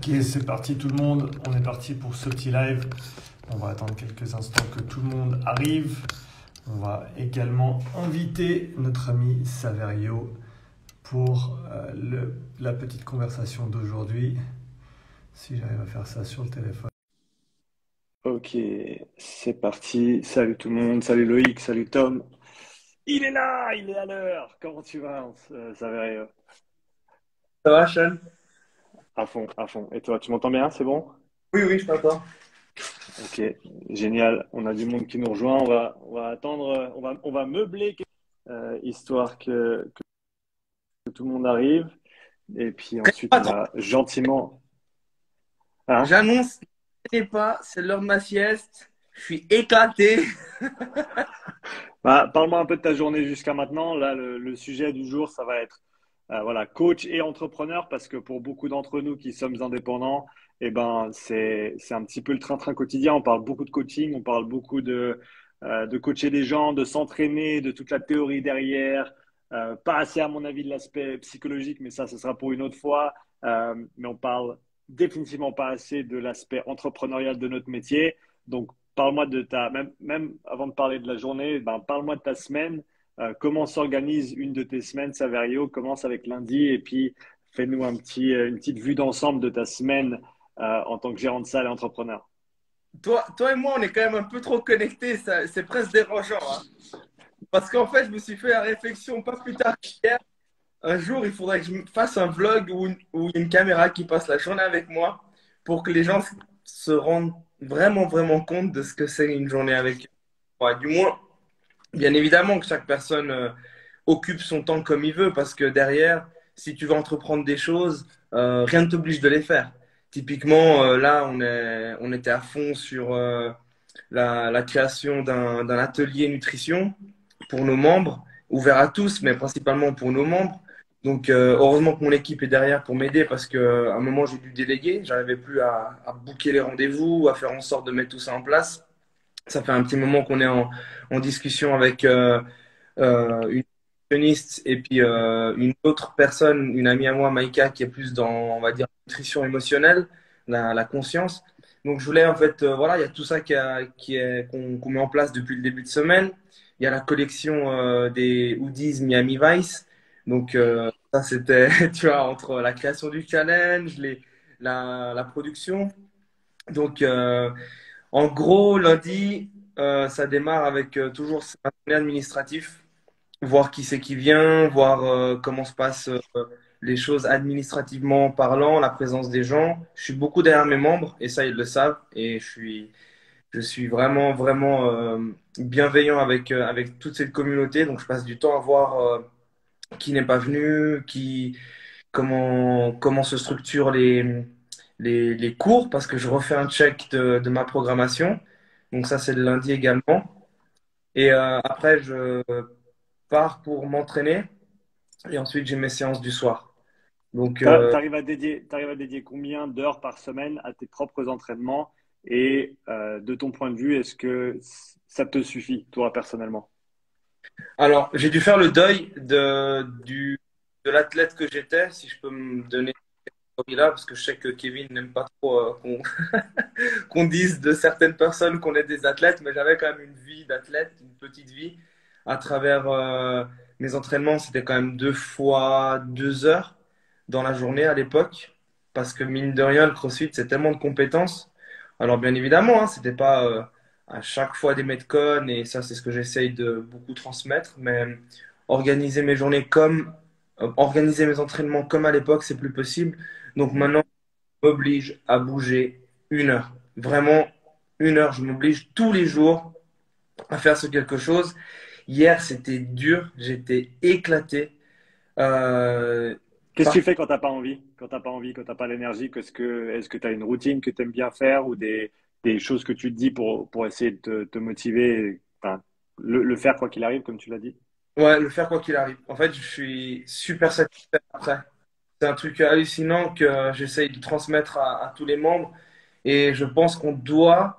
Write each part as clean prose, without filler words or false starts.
Ok, c'est parti tout le monde. On est parti pour ce petit live. On va attendre quelques instants que tout le monde arrive. On va également inviter notre ami Saverio pour la petite conversation d'aujourd'hui. Si j'arrive à faire ça sur le téléphone. Ok, c'est parti. Salut tout le monde. Salut Loïc. Salut Tom. Il est là, il est à l'heure. Comment tu vas, Saverio? Ça va, Sean? À fond, à fond. Et toi, tu m'entends bien? C'est bon? Oui, oui, je t'entends. Ok, génial. On a du monde qui nous rejoint. On va attendre, on va meubler histoire que tout le monde arrive. Et puis ensuite, Pas on trop. va gentiment. Hein? J'annonce, n'est pas, c'est l'heure de ma sieste. Je suis éclaté. Bah, parle-moi un peu de ta journée jusqu'à maintenant. Là, le sujet du jour, ça va être voilà, coach et entrepreneur, parce que pour beaucoup d'entre nous qui sommes indépendants, eh ben, c'est un petit peu le train-train quotidien. On parle beaucoup de coaching, on parle beaucoup de coacher des gens, de s'entraîner, de toute la théorie derrière. Pas assez, à mon avis, de l'aspect psychologique, mais ça, ce sera pour une autre fois. Mais on parle définitivement pas assez de l'aspect entrepreneurial de notre métier. Donc, parle-moi de même avant de parler de la journée, ben, parle-moi de ta semaine. Comment s'organise une de tes semaines, Saverio? Commence avec lundi et puis fais-nous une petite vue d'ensemble de ta semaine en tant que gérant de salle et entrepreneur. Toi et moi, on est quand même un peu trop connectés. C'est presque dérangeant, hein. Parce qu'en fait, je me suis fait la réflexion pas plus tard qu'hier. Un jour, il faudrait que je me fasse un vlog où il y a une caméra qui passe la journée avec moi pour que les gens se rendent vraiment, vraiment compte de ce que c'est une journée avec moi. Du moins, bien évidemment que chaque personne occupe son temps comme il veut, parce que derrière, si tu veux entreprendre des choses, rien ne t'oblige de les faire. Typiquement, là, on était à fond sur la création d'un atelier nutrition pour nos membres, ouvert à tous, mais principalement pour nos membres. Donc, heureusement que mon équipe est derrière pour m'aider, parce qu'à un moment, j'ai dû déléguer. J'arrivais plus à booker les rendez-vous, à faire en sorte de mettre tout ça en place. Ça fait un petit moment qu'on est en discussion avec une nutritionniste et puis une autre personne, une amie à moi, Maïka, qui est plus dans, on va dire, nutrition émotionnelle, la conscience. Donc je voulais en fait, voilà, il y a tout ça qu'on met en place depuis le début de semaine. Il y a la collection des Hoodies Miami Vice. Donc ça c'était, tu vois, entre la création du challenge, la production. Donc en gros, lundi, ça démarre avec toujours un journée administratif, voir qui c'est qui vient, voir comment se passent les choses administrativement parlant, la présence des gens. Je suis beaucoup derrière mes membres et ça, ils le savent. Et je suis vraiment, vraiment bienveillant avec toute cette communauté. Donc, je passe du temps à voir qui n'est pas venu, comment se structurent les cours, parce que je refais un check de ma programmation. Donc, ça, c'est le lundi également. Et après, je pars pour m'entraîner. Et ensuite, j'ai mes séances du soir. Donc, T'arrives à dédier combien d'heures par semaine à tes propres entraînements et de ton point de vue, est-ce que ça te suffit, toi, personnellement? alors, j'ai dû faire le deuil de l'athlète que j'étais, si je peux me donner cette là, parce que je sais que Kevin n'aime pas trop qu'on dise de certaines personnes qu'on est des athlètes, mais j'avais quand même une vie d'athlète, une petite vie. À travers mes entraînements, c'était quand même 2 fois 2 heures dans la journée à l'époque, parce que mine de rien, le CrossFit, c'est tellement de compétences. Alors bien évidemment, hein, c'était pas à chaque fois des metcons, et ça, c'est ce que j'essaye de beaucoup transmettre, mais organiser mes journées organiser mes entraînements comme à l'époque, c'est plus possible. Donc maintenant, m'oblige à bouger 1 heure. Vraiment, 1 heure. Je m'oblige tous les jours à faire ce quelque chose. Hier, c'était dur. J'étais éclaté. Euh, Qu'est-ce que par- tu fais quand t'as pas envie? Quand t'as pas envie, quand t'as pas l'énergie, est-ce que tu as une routine que tu aimes bien faire ou des choses que tu te dis pour essayer de te motiver, enfin, le faire quoi qu'il arrive, comme tu l'as dit? ouais, le faire quoi qu'il arrive. En fait, je suis super satisfait après. C'est un truc hallucinant que j'essaye de transmettre à tous les membres. Et je pense qu'on doit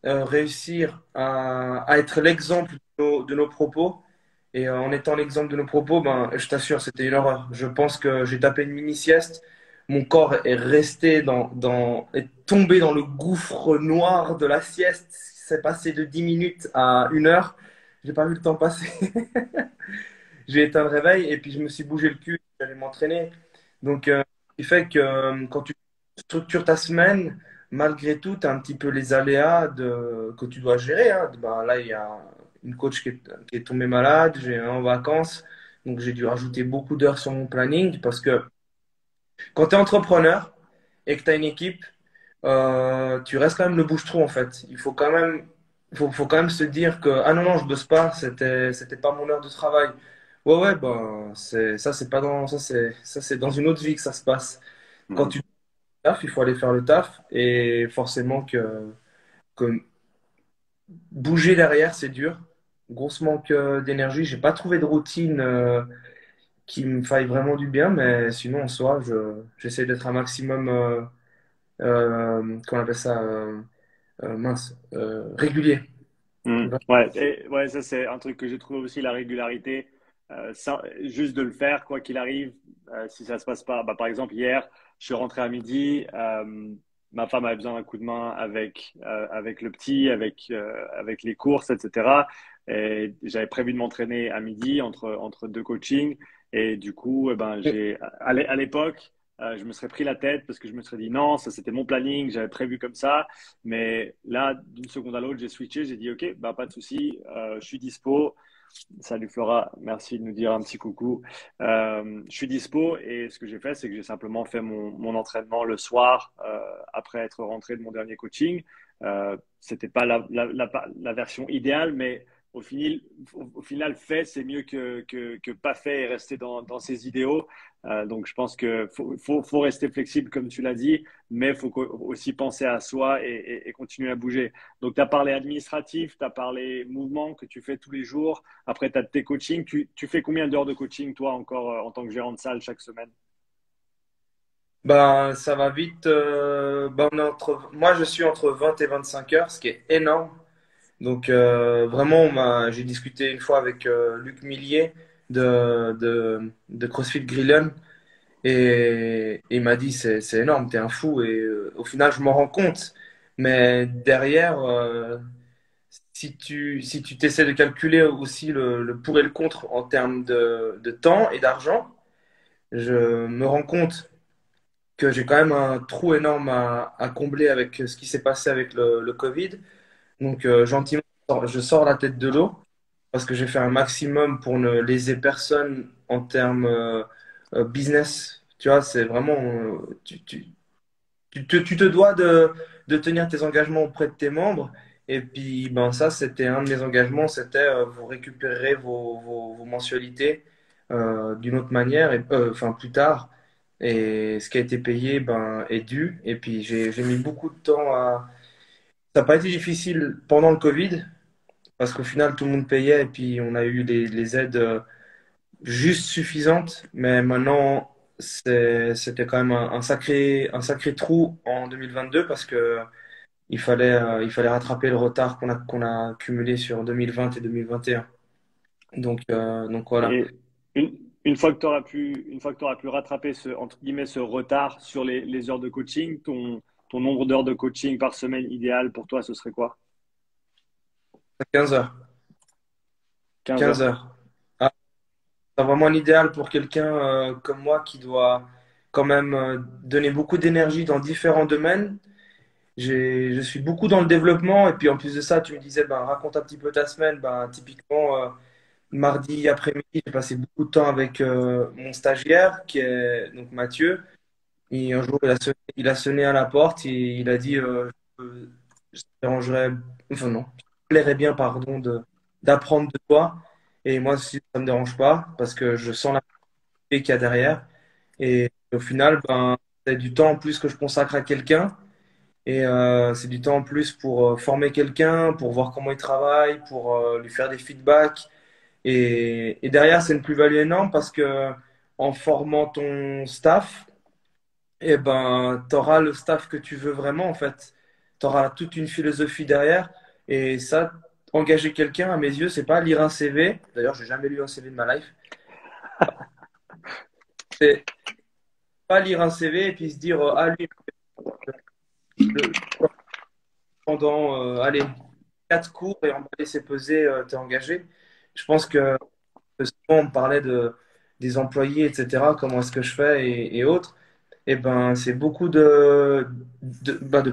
réussir à être l'exemple de nos propos. Et en étant l'exemple de nos propos, ben, je t'assure, c'était une horreur. Je pense que j'ai tapé une mini-sieste. mon corps est resté est tombé dans le gouffre noir de la sieste. C'est passé de 10 minutes à 1 heure. J'ai pas vu le temps passer. J'ai éteint le réveil et puis je me suis bougé le cul, j'allais m'entraîner. Donc, ce qui fait que quand tu structures ta semaine, malgré tout, tu as un petit peu les aléas que tu dois gérer, hein. Ben, là, il y a une coach qui est tombée malade, j'ai un en vacances, donc j'ai dû rajouter beaucoup d'heures sur mon planning parce que quand tu es entrepreneur et que tu as une équipe, tu restes quand même le bouche-trou en fait. Il faut quand même, faut quand même se dire que ah non, non, je bosse pas, c'était pas mon heure de travail. Ouais, ouais, ben, ça, c'est pas dans, ça, c'est dans une autre vie que ça se passe. Quand Mhm. tu taf, il faut aller faire le taf et forcément que bouger derrière, c'est dur. Grosse manque d'énergie. J'ai pas trouvé de routine qui me faille vraiment du bien, mais sinon, en soi, j'essaie d'être un maximum, comment on appelle ça, régulier. Ouais, et, ouais, ça c'est un truc que j'ai trouvé aussi, la régularité. Juste de le faire, quoi qu'il arrive, si ça se passe pas. Bah, par exemple, hier, je suis rentré à midi, ma femme avait besoin d'un coup de main avec le petit, avec les courses, etc. Et j'avais prévu de m'entraîner à midi entre deux coachings. Et du coup, eh ben, à l'époque, je me serais pris la tête parce que je me serais dit non, ça c'était mon planning, j'avais prévu comme ça. Mais là, d'une seconde à l'autre, j'ai switché, j'ai dit OK, bah, pas de souci, je suis dispo. Salut Flora, merci de nous dire un petit coucou. Je suis dispo et ce que j'ai fait, c'est que j'ai simplement fait mon entraînement le soir après être rentré de mon dernier coaching. C'était pas la version idéale, mais au final, fait, c'est mieux que pas fait et rester dans ses idéaux. Donc, je pense que faut rester flexible, comme tu l'as dit, mais il faut aussi penser à soi et continuer à bouger. Donc, tu as parlé administratif, tu as parlé mouvement que tu fais tous les jours. Après, tu as tes coachings. Tu fais combien d'heures de coaching, toi, encore en tant que gérant de salle chaque semaine? Ben, ça va vite. Ben, moi, je suis entre 20 et 25 heures, ce qui est énorme. Donc, vraiment, j'ai discuté une fois avec Luc Millier de CrossFit Grillen et il m'a dit c'est énorme, t'es un fou. Et au final, je m'en rends compte. Mais derrière, si tu t'essaies de calculer aussi le pour et le contre en termes de temps et d'argent, je me rends compte que j'ai quand même un trou énorme à combler avec ce qui s'est passé avec le Covid. Donc, gentiment, je sors la tête de l'eau parce que j'ai fait un maximum pour ne léser personne en termes business. Tu vois, c'est vraiment, tu te dois de tenir tes engagements auprès de tes membres. Et puis, ben, ça, c'était un de mes engagements, c'était vous récupérerez vos mensualités d'une autre manière, enfin plus tard. Et ce qui a été payé ben, est dû. Et puis, j'ai mis beaucoup de temps à. Ça n'a pas été difficile pendant le Covid, parce qu'au final, tout le monde payait et puis on a eu les aides juste suffisantes. Mais maintenant, c'était quand même un sacré trou en 2022 parce que il fallait rattraper le retard qu'on a cumulé sur 2020 et 2021. Donc voilà. Et une fois que tu auras une fois que tu auras pu rattraper entre guillemets, ce retard sur les heures de coaching, ton nombre d'heures de coaching par semaine idéal pour toi, ce serait quoi? 15 heures. 15 15 heures. heures. Ah, c'est vraiment un idéal pour quelqu'un comme moi qui doit quand même donner beaucoup d'énergie dans différents domaines. Je suis beaucoup dans le développement et puis en plus de ça, tu me disais, ben, raconte un petit peu ta semaine. Ben, typiquement, mardi après-midi, j'ai passé beaucoup de temps avec mon stagiaire qui est donc Mathieu. Et un jour, il a sonné à la porte et il a dit, je te dérangerais, enfin non, je te plairais bien, pardon, d'apprendre de toi. Et moi, si ça me dérange pas parce que je sens la qualité qu'il y a derrière. Et au final, ben, c'est du temps en plus que je consacre à quelqu'un. Et c'est du temps en plus pour former quelqu'un, pour voir comment il travaille, pour lui faire des feedbacks. Et derrière, c'est une plus-value énorme parce que en formant ton staff, eh ben, tu auras le staff que tu veux vraiment en fait. Tu auras toute une philosophie derrière. Et ça, engager quelqu'un, à mes yeux, c'est pas lire un CV. D'ailleurs, j'ai jamais lu un CV de ma life. pas lire un CV et puis se dire, ah, lui, le- pendant, allez, 4 cours et emballer c'est peser, t'es engagé. Je pense que souvent on me parlait des employés, etc. Comment est-ce que je fais et autres. Et ben, c'est beaucoup de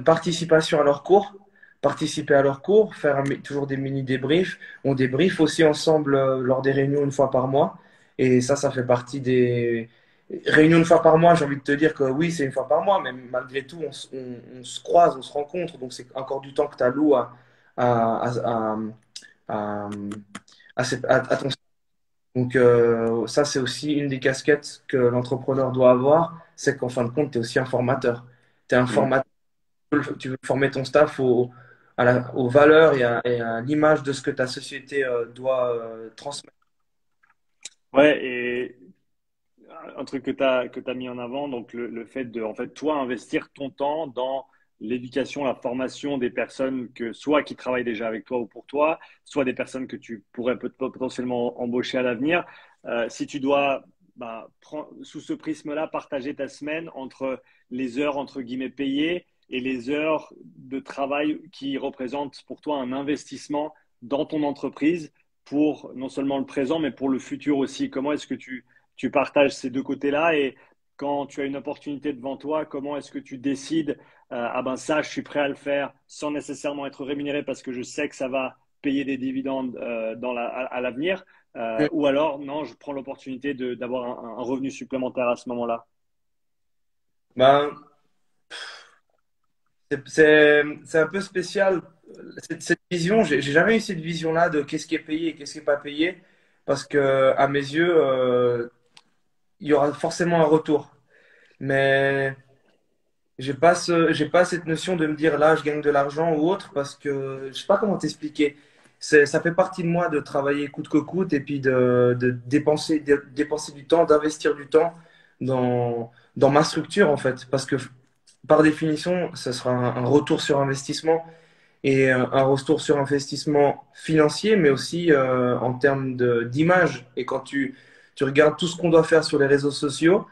participation à leurs cours, participer à leurs cours, faire toujours des mini débriefs. On débriefe aussi ensemble lors des réunions une fois par mois. Et ça fait partie des réunions une fois par mois. J'ai envie de te dire que oui, c'est une fois par mois, mais malgré tout, on se croise, on se rencontre. Donc, c'est encore du temps que tu alloues à, à, à, à ton. Donc, ça, c'est aussi une des casquettes que l'entrepreneur doit avoir, c'est qu'en fin de compte, tu es aussi un formateur. Tu es un Mm. formateur, tu veux former ton staff aux valeurs et à l'image de ce que ta société doit transmettre. Ouais, et un truc que tu mis en avant, donc le fait de, en fait, toi, investir ton temps dans l'éducation, la formation des personnes que soit qui travaillent déjà avec toi ou pour toi, soit des personnes que tu pourrais potentiellement embaucher à l'avenir. Si tu dois, bah, sous ce prisme-là, partager ta semaine entre les heures, entre guillemets, payées et les heures de travail qui représentent pour toi un investissement dans ton entreprise pour non seulement le présent, mais pour le futur aussi. Comment est-ce que tu partages ces deux côtés-là et quand tu as une opportunité devant toi, comment est-ce que tu décides ah ben ça, je suis prêt à le faire sans nécessairement être rémunéré parce que je sais que ça va payer des dividendes à l'avenir, ou alors non, je prends l'opportunité d'avoir un revenu supplémentaire à ce moment-là. Ben, c'est un peu spécial. Cette vision, j'ai jamais eu cette vision-là de qu'est-ce qui est payé et qu'est-ce qui n'est pas payé, parce que à mes yeux, il y aura forcément un retour. Mais j'ai pas cette notion de me dire là, je gagne de l'argent ou autre parce que je sais pas comment t'expliquer. Ça fait partie de moi de travailler coûte que coûte et puis dépenser du temps, d'investir du temps dans ma structure en fait. Parce que par définition, ce sera un retour sur investissement et un retour sur investissement financier, mais aussi en termes d'image. Et quand tu regardes tout ce qu'on doit faire sur les réseaux sociaux,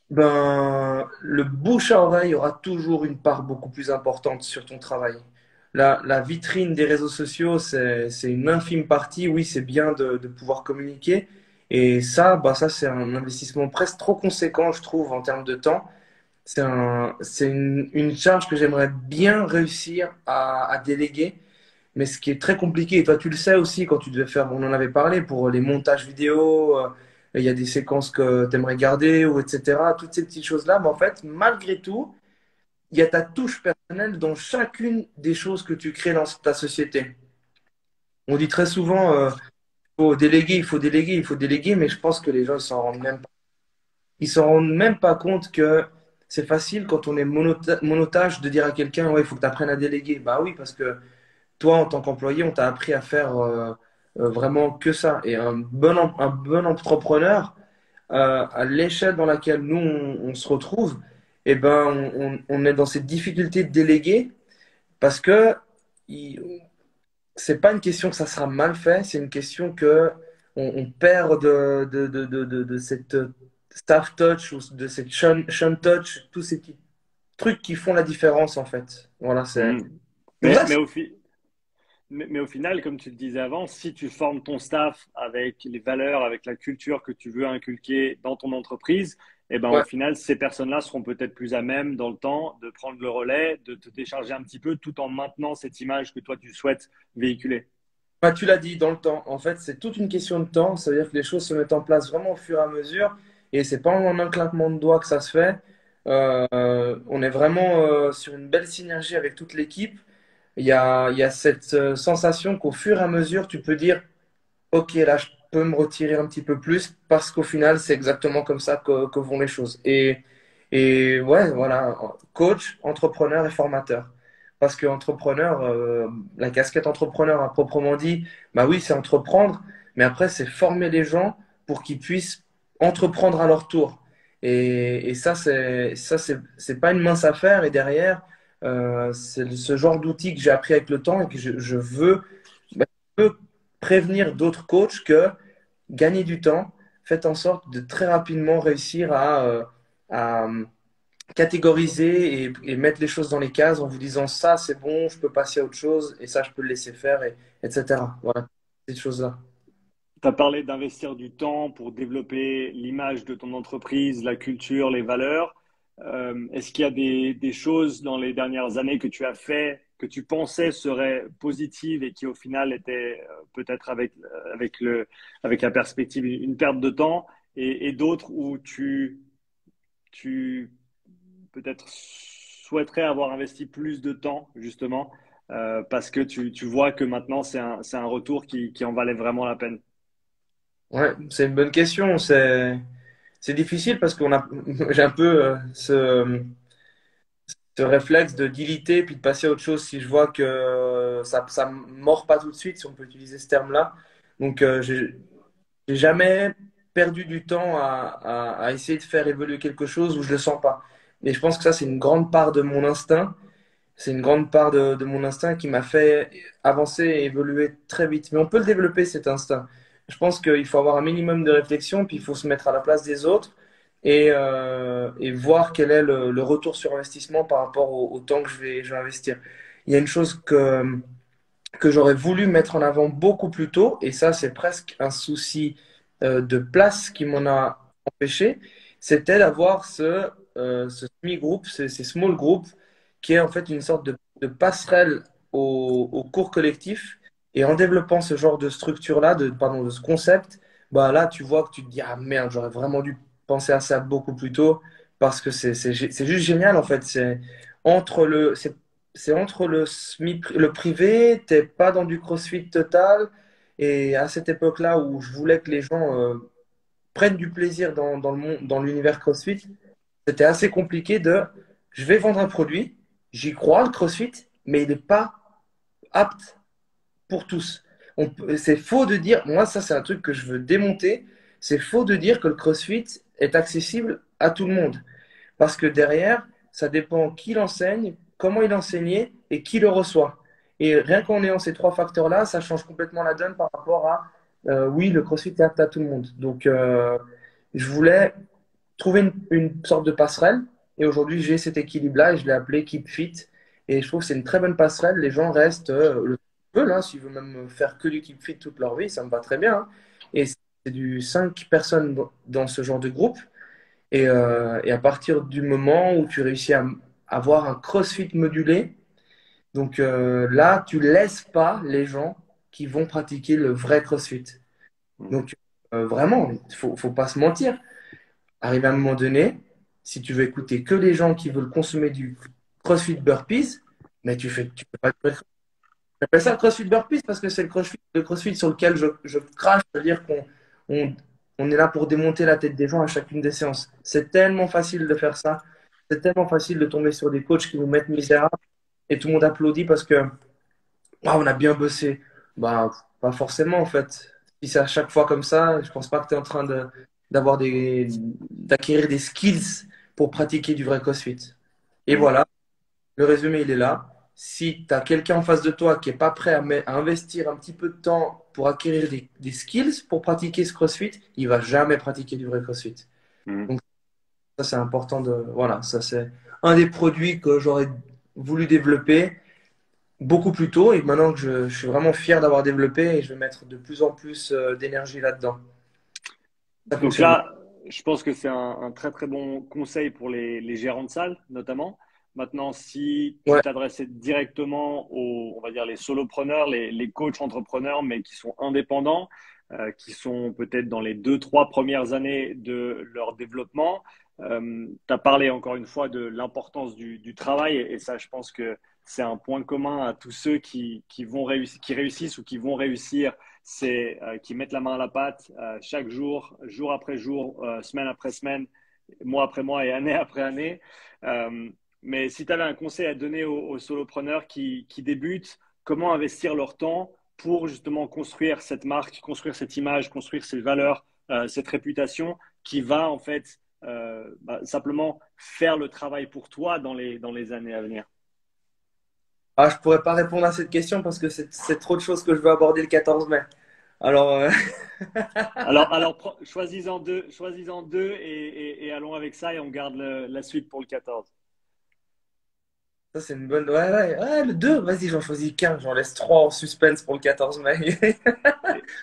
ben, le bouche à oreille aura toujours une part beaucoup plus importante sur ton travail. La vitrine des réseaux sociaux, c'est une infime partie. Oui, c'est bien de pouvoir communiquer. Et ça, bah, ça, c'est un investissement presque trop conséquent, je trouve, en termes de temps. C'est une charge que j'aimerais bien réussir à déléguer. Mais ce qui est très compliqué, et toi tu le sais aussi quand tu devais faire, on en avait parlé pour les montages vidéo, il y a des séquences que tu aimerais garder, ou etc. Toutes ces petites choses-là, mais en fait, malgré tout, il y a ta touche personnelle dans chacune des choses que tu crées dans ta société. On dit très souvent, faut déléguer, il faut déléguer, il faut déléguer, mais je pense que les gens ils s'en rendent même pas compte que c'est facile quand on est monotage de dire à quelqu'un, ouais, il faut que tu apprennes à déléguer. Bah oui, parce que toi, en tant qu'employé, on t'a appris à faire vraiment que ça. Et un bon entrepreneur, à l'échelle dans laquelle nous, on se retrouve, eh ben, on est dans cette difficulté de déléguer parce que il- c'est pas une question que ça sera mal fait, c'est une question que on perd de cette staff touch ou de cette shun touch, tous ces petits trucs qui font la différence en fait. Voilà, Mm. c'est pour Mais, ça que mais, au fi- mais au final, comme tu le disais avant, si tu formes ton staff avec les valeurs, avec la culture que tu veux inculquer dans ton entreprise, eh ben, au ouais. final, ces personnes-là seront peut-être plus à même dans le temps de prendre le relais, de te décharger un petit peu tout en maintenant cette image que toi, tu souhaites véhiculer. Bah, tu l'as dit, dans le temps. En fait, c'est toute une question de temps. Ça veut dire que les choses se mettent en place vraiment au fur et à mesure. Et c'est pas en un claquement de doigts que ça se fait. On est vraiment sur une belle synergie avec toute l'équipe. Il y a cette sensation qu'au fur et à mesure, tu peux dire, OK, là, je peux me retirer un petit peu plus parce qu'au final, c'est exactement comme ça que vont les choses. Et ouais, voilà, coach, entrepreneur et formateur. Parce que entrepreneur, la casquette entrepreneur à proprement dit, bah oui, c'est entreprendre, mais après, c'est former les gens pour qu'ils puissent entreprendre à leur tour. Et c'est pas une mince affaire. Et derrière, c'est ce genre d'outil que j'ai appris avec le temps et que bah, je veux prévenir d'autres coachs que gagner du temps, faites en sorte de très rapidement réussir à à catégoriser et mettre les choses dans les cases en vous disant ça, c'est bon, je peux passer à autre chose et ça, je peux le laisser faire, etc. Voilà, ces choses-là. Tu as parlé d'investir du temps pour développer l'image de ton entreprise, la culture, les valeurs. Est-ce qu'il y a des choses dans les dernières années que tu as fait, que tu pensais seraient positives et qui au final étaient peut-être avec la perspective une perte de temps et d'autres où tu peut-être souhaiterais avoir investi plus de temps justement parce que tu vois que maintenant c'est un retour qui en valait vraiment la peine. Ouais, c'est une bonne question. C'est difficile parce qu'on a, j'ai un peu ce réflexe de diliter puis de passer à autre chose si je vois que ça mord pas tout de suite, si on peut utiliser ce terme-là. Donc, j'ai jamais perdu du temps à essayer de faire évoluer quelque chose où je le sens pas. Et je pense que ça, c'est une grande part de mon instinct. C'est une grande part de mon instinct qui m'a fait avancer et évoluer très vite. Mais on peut le développer, cet instinct. Je pense qu'il faut avoir un minimum de réflexion, puis il faut se mettre à la place des autres et voir quel est le retour sur investissement par rapport au temps que je vais investir. Il y a une chose que j'aurais voulu mettre en avant beaucoup plus tôt, et ça, c'est presque un souci de place qui m'en a empêché, c'était d'avoir ce semi-groupe, ces small groups, qui est en fait une sorte de passerelle au cours collectif. Et en développant ce genre de structure-là, pardon, de ce concept, bah là, tu vois que tu te dis, ah merde, j'aurais vraiment dû penser à ça beaucoup plus tôt, parce que c'est juste génial, en fait. C'est entre le privé, t'es pas dans du CrossFit total. Et à cette époque-là où je voulais que les gens prennent du plaisir dans le monde, dans l'univers CrossFit, c'était assez compliqué je vais vendre un produit, j'y crois, le CrossFit, mais il n'est pas apte pour tous. C'est faux de dire, moi ça c'est un truc que je veux démonter, c'est faux de dire que le CrossFit est accessible à tout le monde. Parce que derrière, ça dépend qui l'enseigne, comment il enseignait et qui le reçoit. Et rien qu'en ayant ces trois facteurs-là, ça change complètement la donne par rapport à, oui, le CrossFit est apte à tout le monde. Donc, je voulais trouver une sorte de passerelle. Et aujourd'hui, j'ai cet équilibre-là et je l'ai appelé Keep Fit. Et je trouve que c'est une très bonne passerelle. Les gens restent le veulent, hein, s'ils veulent même faire que du Keep Fit toute leur vie, ça me va très bien, hein. Et c'est du 5 personnes dans ce genre de groupe. Et à partir du moment où tu réussis à avoir un CrossFit modulé, donc là, tu laisses pas les gens qui vont pratiquer le vrai CrossFit. Donc vraiment, faut pas se mentir. Arrive à un moment donné, si tu veux écouter que les gens qui veulent consommer du CrossFit Burpees, mais tu fais pas de CrossFit. J'appelle ça le CrossFit Burpees parce que c'est le CrossFit sur lequel je crache, c'est-à-dire on, on est là pour démonter la tête des gens à chacune des séances. C'est tellement facile de faire ça. C'est tellement facile de tomber sur des coachs qui vous mettent misérable et tout le monde applaudit parce que ah, on a bien bossé. Bah, pas forcément en fait. Si c'est à chaque fois comme ça, je pense pas que tu es en train d'acquérir des skills pour pratiquer du vrai CrossFit. Et Mm. voilà, le résumé, il est là. Si tu as quelqu'un en face de toi qui n'est pas prêt à investir un petit peu de temps pour acquérir des skills pour pratiquer ce CrossFit, il va jamais pratiquer du vrai CrossFit. Mm. Donc ça, c'est important de... Voilà, ça c'est un des produits que j'aurais voulu développer beaucoup plus tôt et maintenant que je suis vraiment fier d'avoir développé et je vais mettre de plus en plus d'énergie là-dedans. Ça Donc fonctionne bien. là, je pense que c'est un très très bon conseil pour les gérants de salle, notamment. Maintenant, si tu Ouais, t'adressais directement aux, on va dire, les solopreneurs, les coachs entrepreneurs, mais qui sont indépendants, qui sont peut-être dans les deux, trois premières années de leur développement, tu as parlé encore une fois de l'importance du travail et ça, je pense que c'est un point commun à tous ceux qui vont réussir, qui réussissent ou qui vont réussir c'est qui mettent la main à la pâte chaque jour, jour après jour, semaine après semaine, mois après mois et année après année. Euh, mais si tu avais un conseil à donner aux solopreneurs qui débutent, comment investir leur temps pour justement construire cette marque, construire cette image, construire ces valeurs, cette réputation qui va en fait simplement faire le travail pour toi dans les années à venir. ah, je pourrais pas répondre à cette question parce que c'est trop de choses que je veux aborder le 14 mai. Alors, choisis-en deux et allons avec ça et on garde la suite pour le 14. ça, c'est une bonne. Ouais, ouais, ouais, le 2 vas-y, j'en choisis qu'un. J'en laisse 3 en suspense pour le 14 mai.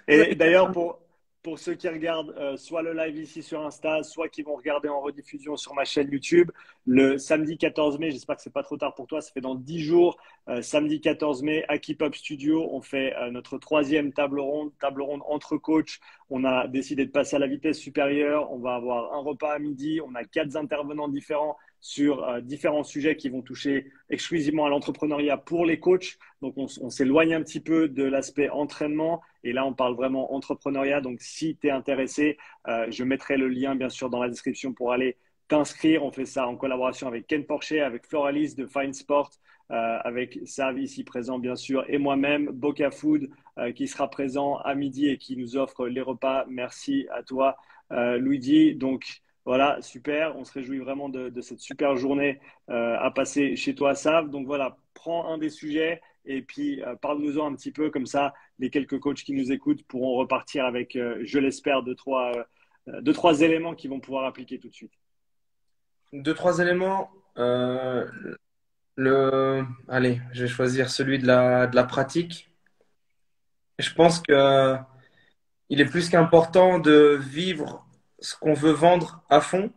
Et d'ailleurs, pour ceux qui regardent soit le live ici sur Insta, soit qui vont regarder en rediffusion sur ma chaîne YouTube, le samedi 14 mai, j'espère que c'est pas trop tard pour toi, ça fait dans 10 jours, samedi 14 mai, à Keep Up Studio, on fait notre troisième table ronde entre coachs. On a décidé de passer à la vitesse supérieure, on va avoir un repas à midi, on a 4 intervenants différents sur différents sujets qui vont toucher exclusivement à l'entrepreneuriat pour les coachs. Donc, on s'éloigne un petit peu de l'aspect entraînement. Et là, on parle vraiment entrepreneuriat. Donc, si tu es intéressé, je mettrai le lien, bien sûr, dans la description pour aller t'inscrire. On fait ça en collaboration avec Ken Porcher, avec Floralis de Fine Sport, avec Sav ici présent, bien sûr, et moi-même, Boca Food, qui sera présent à midi et qui nous offre les repas. Merci à toi, Luigi. Donc, voilà, super. On se réjouit vraiment de cette super journée à passer chez toi, Sav. Donc, voilà, prends un des sujets et puis parle-nous-en un petit peu. Comme ça, les quelques coachs qui nous écoutent pourront repartir avec, je l'espère, deux, trois éléments qu'ils vont pouvoir appliquer tout de suite. Deux, trois éléments. Allez, je vais choisir celui de la pratique. Je pense que il est plus qu'important de vivre ce qu'on veut vendre à fond.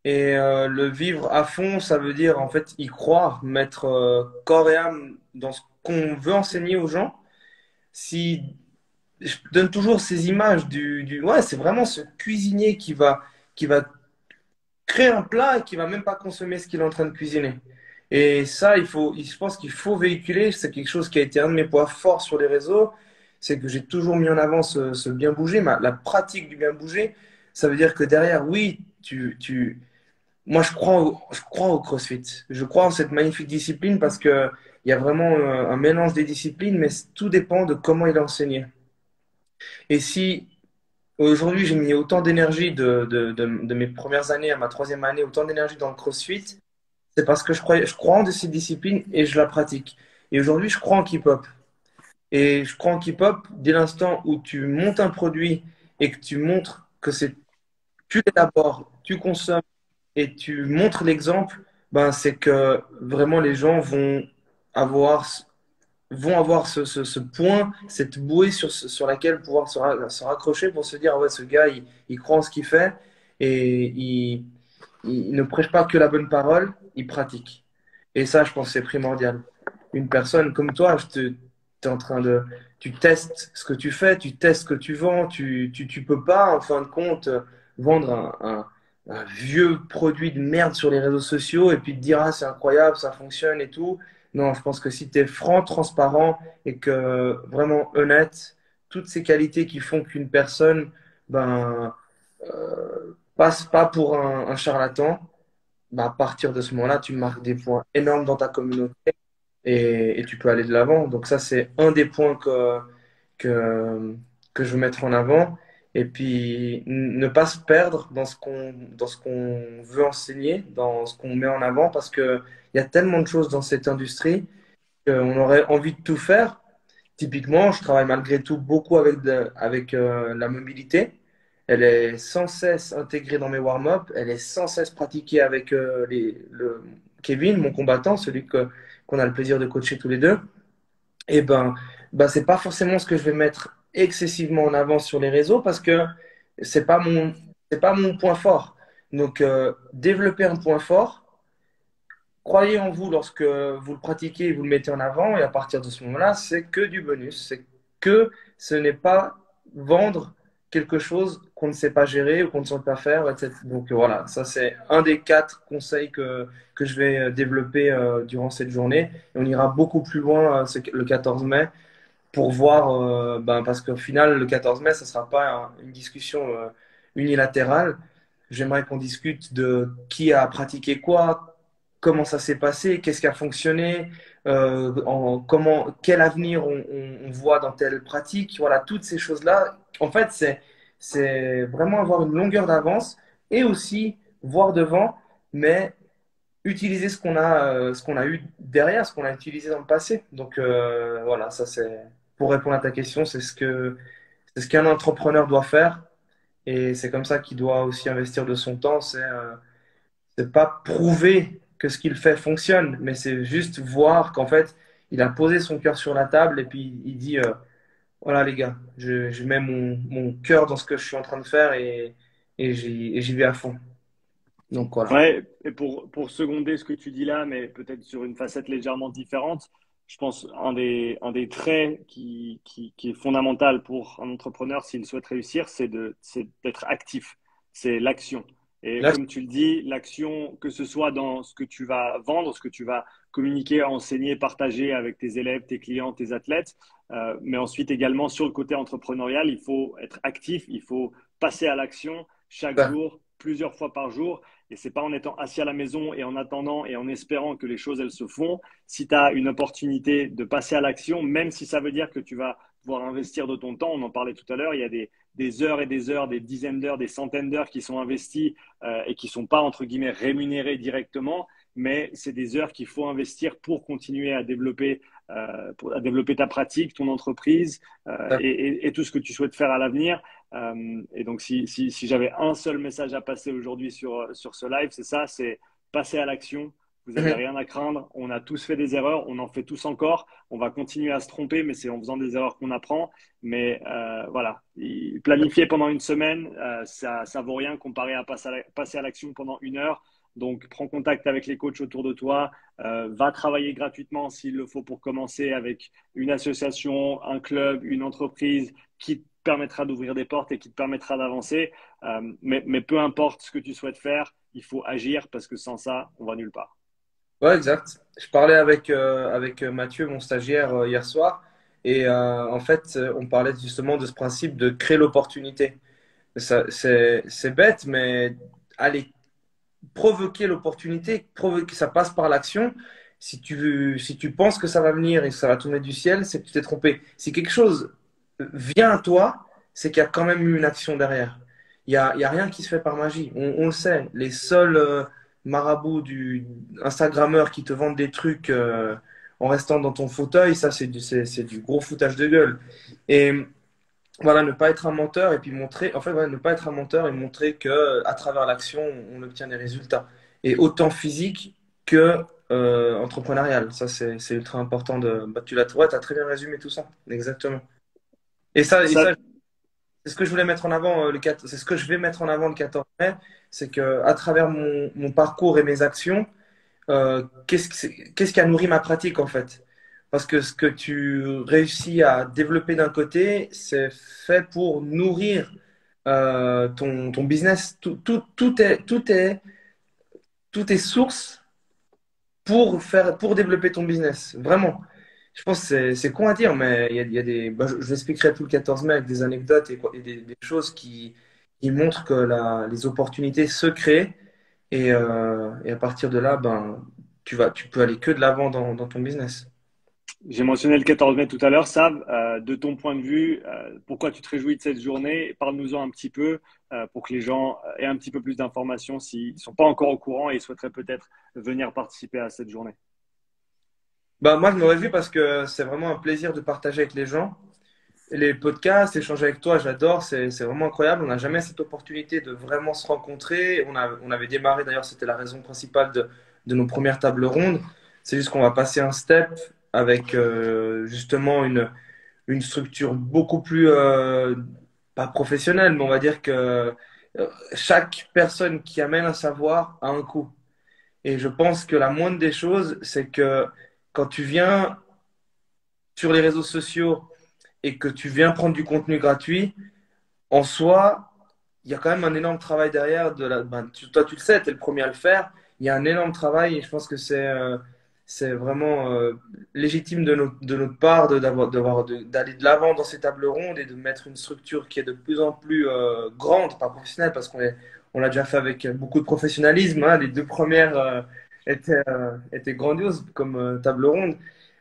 Et le vivre à fond, ça veut dire en fait y croire, mettre corps et âme dans ce qu'on veut enseigner aux gens. Si je donne toujours ces images ouais, c'est vraiment ce cuisinier qui va créer un plat et qui va même pas consommer ce qu'il est en train de cuisiner. Et ça, je pense qu'il faut véhiculer. C'est quelque chose qui a été un de mes points forts sur les réseaux. C'est que j'ai toujours mis en avant ce bien bouger, la pratique du bien bouger. Ça veut dire que derrière, oui, moi, je crois au CrossFit. Je crois en cette magnifique discipline parce que il y a vraiment un mélange des disciplines, mais tout dépend de comment il est enseigné. Et si aujourd'hui j'ai mis autant d'énergie de mes premières années à ma troisième année, autant d'énergie dans le CrossFit, c'est parce que je crois en de ces disciplines et je la pratique. Et aujourd'hui, je crois en Keep-Up. Et je crois en Keep-Up dès l'instant où tu montes un produit et que tu montres que tu l'élabores, tu consommes et tu montres l'exemple, ben, c'est que vraiment les gens avoir, vont avoir ce point, cette bouée sur laquelle pouvoir se raccrocher pour se dire, ah ouais, ce gars, il croit en ce qu'il fait et il ne prêche pas que la bonne parole, il pratique. Et ça, je pense que c'est primordial. Une personne comme toi, t'es en train de, tu testes ce que tu fais, tu testes ce que tu vends, tu peux pas, en fin de compte, vendre un vieux produit de merde sur les réseaux sociaux et puis te dire, ah, c'est incroyable, ça fonctionne et tout. Non, je pense que si tu es franc, transparent et que vraiment honnête, toutes ces qualités qui font qu'une personne, ben, passe pas pour un charlatan, bah, à partir de ce moment-là, tu marques des points énormes dans ta communauté et tu peux aller de l'avant. Donc ça, c'est un des points que, que je veux mettre en avant. Et puis, ne pas se perdre dans ce qu'on veut enseigner, dans ce qu'on met en avant, parce qu'il y a tellement de choses dans cette industrie qu'on aurait envie de tout faire. Typiquement, je travaille malgré tout beaucoup avec la mobilité. Elle est sans cesse intégrée dans mes warm-up. Elle est sans cesse pratiquée avec Kevin, mon combattant, qu'on a le plaisir de coacher tous les deux. Et c'est pas forcément ce que je vais mettre excessivement en avant sur les réseaux parce que c'est pas c'est pas mon point fort. Donc, développer un point fort, croyez en vous lorsque vous le pratiquez et vous le mettez en avant, et à partir de ce moment-là, c'est que du bonus. C'est que ce n'est pas vendre quelque chose qu'on ne sait pas gérer ou qu'on ne sait pas faire, etc. Donc voilà, ça c'est un des 4 conseils que je vais développer durant cette journée. Et on ira beaucoup plus loin le 14 mai pour voir, parce qu'au final, le 14 mai, ce ne sera pas une discussion unilatérale. J'aimerais qu'on discute de qui a pratiqué quoi, comment ça s'est passé, qu'est-ce qui a fonctionné, quel avenir on voit dans telle pratique. Voilà, toutes ces choses-là. En fait, c'est vraiment avoir une longueur d'avance et aussi voir devant, mais utiliser ce qu'on a eu derrière, ce qu'on a utilisé dans le passé. Donc voilà, ça c'est. pour répondre à ta question, c'est ce qu'un entrepreneur doit faire. Et c'est comme ça qu'il doit aussi investir de son temps. C'est pas prouver que ce qu'il fait fonctionne, mais c'est juste voir qu'en fait, il a posé son cœur sur la table et puis il dit, voilà les gars, je mets mon cœur dans ce que je suis en train de faire et j'y vais à fond. Donc voilà. Ouais, et pour seconder ce que tu dis là, mais peut-être sur une facette légèrement différente, je pense un des traits qui est fondamental pour un entrepreneur s'il souhaite réussir, c'est d'être actif, c'est l'action. Et Là, comme tu le dis, l'action, que ce soit dans ce que tu vas vendre, ce que tu vas communiquer, enseigner, partager avec tes élèves, tes clients, tes athlètes, mais ensuite également sur le côté entrepreneurial, il faut être actif, il faut passer à l'action chaque ça, jour, plusieurs fois par jour. Et c'est pas en étant assis à la maison et en attendant et en espérant que les choses elles se font. Si tu as une opportunité de passer à l'action, même si ça veut dire que tu vas pouvoir investir de ton temps, on en parlait tout à l'heure, il y a des heures et des heures, des dizaines d'heures, des centaines d'heures qui sont investies et qui sont pas entre guillemets rémunérées directement, mais c'est des heures qu'il faut investir pour continuer à développer ta pratique, ton entreprise ça. et tout ce que tu souhaites faire à l'avenir. Et donc, si j'avais un seul message à passer aujourd'hui sur ce live, c'est ça, c'est passer à l'action. Vous n'avez Mhm. rien à craindre. On a tous fait des erreurs. On en fait tous encore. On va continuer à se tromper, mais c'est en faisant des erreurs qu'on apprend. Mais voilà, planifier pendant une semaine, ça vaut rien comparé à passer à l'action pendant une heure. Donc, prends contact avec les coachs autour de toi. Va travailler gratuitement s'il le faut pour commencer avec une association, un club, une entreprise qui permettra d'ouvrir des portes et qui te permettra d'avancer. Mais peu importe ce que tu souhaites faire, il faut agir parce que sans ça, on va nulle part. Ouais, exact. Je parlais avec Mathieu, mon stagiaire, hier soir, et en fait, on parlait justement de ce principe de créer l'opportunité. C'est bête, mais aller provoquer l'opportunité, provoquer, ça passe par l'action. Si tu penses que ça va venir et que ça va tomber du ciel, c'est que tu t'es trompé. Si quelque chose vient à toi, c'est qu'il y a quand même eu une action derrière. Il y a rien qui se fait par magie. On le sait. Les seuls marabouts du Instagrammeurs qui te vendent des trucs en restant dans ton fauteuil, ça, c'est du gros foutage de gueule. Et voilà, ne pas être un menteur et puis montrer, en fait, voilà, ne pas être un menteur et montrer que à travers l'action, on obtient des résultats. Et autant physique que entrepreneurial. Ça, c'est ultra important de. Bah, tu l'as, ouais, t'as très bien résumé tout ça. Exactement. Et Ça, ça, c'est ce que je voulais mettre en avant c'est ce que je vais mettre en avant le 14 mai, c'est que à travers mon parcours et mes actions, qu'est-ce qui a nourri ma pratique en fait? Parce que ce que tu réussis à développer d'un côté, c'est fait pour nourrir ton business. Tout est source pour développer ton business. Vraiment. Je pense que c'est con à dire, mais il y a des. Bah, je l'expliquerai tout le 14 mai avec des anecdotes et des choses qui montrent que les opportunités se créent et à partir de là, ben, tu peux aller que de l'avant dans ton business. j'ai mentionné le 14 mai tout à l'heure. Sav, de ton point de vue, pourquoi tu te réjouis de cette journée? Parle-nous-en un petit peu pour que les gens aient un petit peu plus d'informations s'ils ne sont pas encore au courant et ils souhaiteraient peut-être venir participer à cette journée. Bah, moi, je me réjouis parce que c'est vraiment un plaisir de partager avec les gens. Les podcasts, échanger avec toi, j'adore, c'est vraiment incroyable. On n'a jamais cette opportunité de vraiment se rencontrer. On avait démarré, d'ailleurs, c'était la raison principale de nos premières tables rondes. C'est juste qu'on va passer un step avec justement une structure beaucoup plus, pas professionnelle, mais on va dire que chaque personne qui amène un savoir a un coût. Et je pense que la moindre des choses, c'est que quand tu viens sur les réseaux sociaux et que tu viens prendre du contenu gratuit, en soi, il y a quand même un énorme travail derrière. Toi, tu le sais, tu es le premier à le faire. Il y a un énorme travail et je pense que c'est vraiment légitime de notre part d'aller de l'avant dans ces tables rondes et de mettre une structure qui est de plus en plus grande, pas professionnelle, parce on l'a déjà fait avec beaucoup de professionnalisme, hein. Les deux premières étaient grandioses comme table ronde.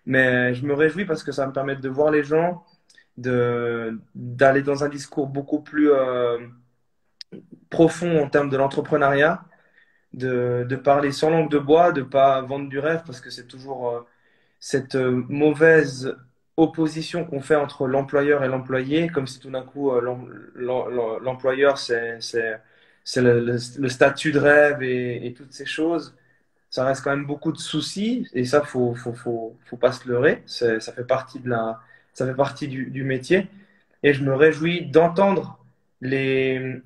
Mais je me réjouis parce que ça va me permettre de voir les gens, d'aller dans un discours beaucoup plus profond en termes de l'entrepreneuriat, de parler sans langue de bois, de pas vendre du rêve parce que c'est toujours cette mauvaise opposition qu'on fait entre l'employeur et l'employé, comme si tout d'un coup l'employeur c'est le statut de rêve et toutes ces choses. Ça reste quand même beaucoup de soucis et ça faut pas se leurrer. Ça fait partie ça fait partie du métier et je me réjouis d'entendre les,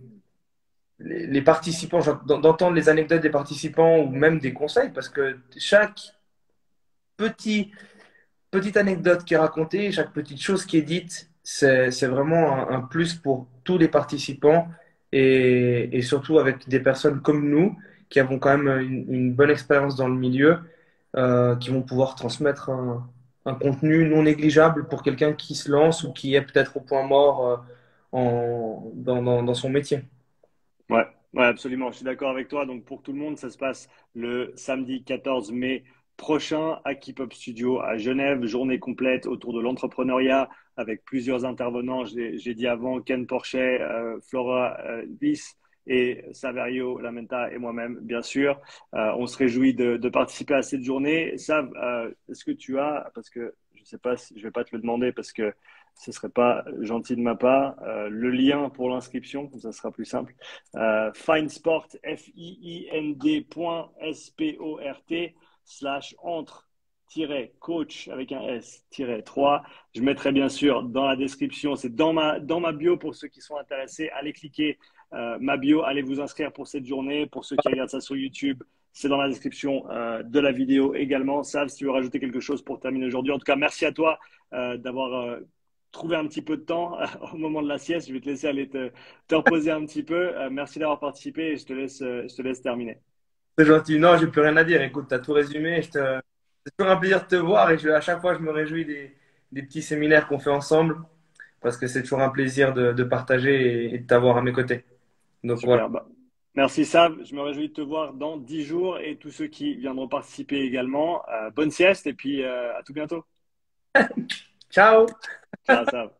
les participants, d'entendre les anecdotes des participants ou même des conseils parce que chaque petit petite anecdote qui est racontée, chaque petite chose qui est dite, c'est vraiment un plus pour tous les participants et surtout avec des personnes comme nous qui avons quand même une bonne expérience dans le milieu, qui vont pouvoir transmettre un contenu non négligeable pour quelqu'un qui se lance ou qui est peut-être au point mort dans son métier. Ouais, ouais, absolument. Je suis d'accord avec toi. Donc, pour tout le monde, ça se passe le samedi 14 mai prochain à Keep Up Studio à Genève. Journée complète autour de l'entrepreneuriat avec plusieurs intervenants. J'ai dit avant, Ken Porchet, Flora Lys et Saverio Lamenta et moi-même, bien sûr. On se réjouit de participer à cette journée. Sav, est-ce que tu as, parce que je sais pas si je vais pas te le demander parce que ce serait pas gentil de ma part, le lien pour l'inscription, comme ça sera plus simple. Findsport, FIIND.SPORT / entre-coach avec un S-3. Je mettrai bien sûr dans la description, c'est dans ma bio pour ceux qui sont intéressés. Allez cliquer ma bio, allez vous inscrire pour cette journée. Pour ceux qui regardent ça sur YouTube, c'est dans la description de la vidéo également. Sav, si tu veux rajouter quelque chose pour terminer aujourd'hui. En tout cas, merci à toi d'avoir trouvé un petit peu de temps au moment de la sieste. Je vais te laisser aller te reposer un petit peu. Merci d'avoir participé et je te laisse terminer. C'est gentil. Non, j'ai plus rien à dire. Écoute, tu as tout résumé. C'est toujours un plaisir de te voir et à chaque fois, je me réjouis des petits séminaires qu'on fait ensemble parce que c'est toujours un plaisir de partager et de t'avoir à mes côtés. Donc voilà. Super. Bah, merci Sav. Je me réjouis de te voir dans 10 jours et tous ceux qui viendront participer également. Bonne sieste et puis à tout bientôt. Ciao! Ciao Sav.